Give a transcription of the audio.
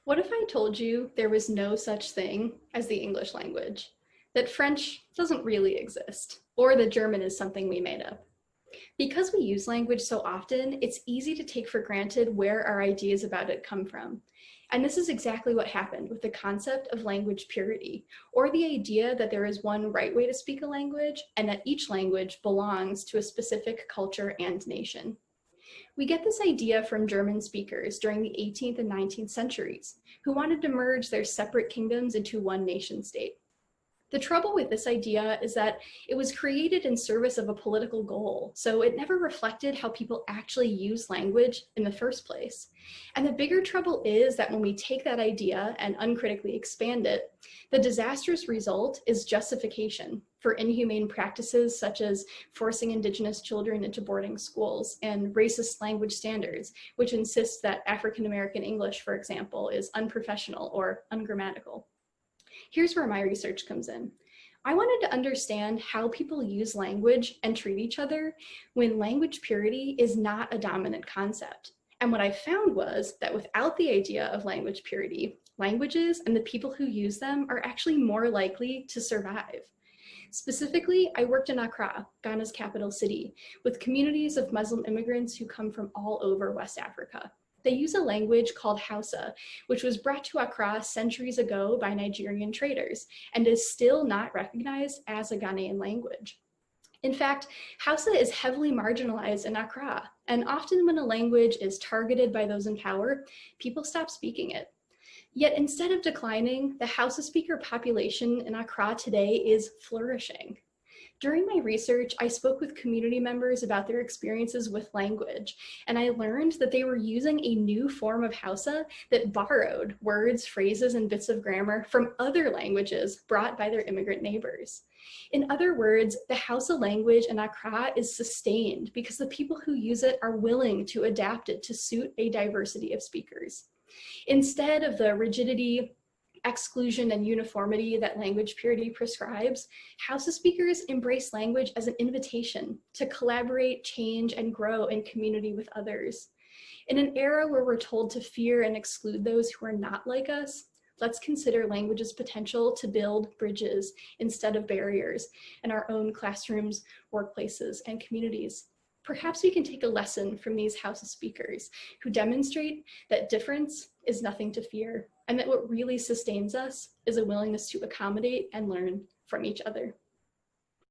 What if I told you there was no such thing as the English language? That French doesn't really exist, or that German is something we made up? Because we use language so often, it's easy to take for granted where our ideas about it come from. And this is exactly what happened with the concept of language purity, or the idea that there is one right way to speak a language and that each language belongs to a specific culture and nation. We get this idea from German speakers during the 18th and 19th centuries, who wanted to merge their separate kingdoms into one nation state. The trouble with this idea is that it was created in service of a political goal, so it never reflected how people actually use language in the first place. And the bigger trouble is that when we take that idea and uncritically expand it, the disastrous result is justification for inhumane practices such as forcing Indigenous children into boarding schools and racist language standards, which insist that African American English, for example, is unprofessional or ungrammatical. Here's where my research comes in. I wanted to understand how people use language and treat each other when language purity is not a dominant concept. And what I found was that without the idea of language purity, languages and the people who use them are actually more likely to survive. Specifically, I worked in Accra, Ghana's capital city, with communities of Muslim immigrants who come from all over West Africa. They use a language called Hausa, which was brought to Accra centuries ago by Nigerian traders and is still not recognized as a Ghanaian language. In fact, Hausa is heavily marginalized in Accra, and often when a language is targeted by those in power, people stop speaking it. Yet instead of declining, the Hausa speaker population in Accra today is flourishing. During my research, I spoke with community members about their experiences with language, and I learned that they were using a new form of Hausa that borrowed words, phrases, and bits of grammar from other languages brought by their immigrant neighbors. In other words, the Hausa language in Accra is sustained because the people who use it are willing to adapt it to suit a diversity of speakers. Instead of the rigidity, exclusion, and uniformity that language purity prescribes, Hausa speakers embrace language as an invitation to collaborate, change, and grow in community with others. In an era where we're told to fear and exclude those who are not like us, let's consider language's potential to build bridges instead of barriers in our own classrooms, workplaces, and communities. Perhaps we can take a lesson from these Hausa speakers who demonstrate that difference is nothing to fear, and that what really sustains us is a willingness to accommodate and learn from each other.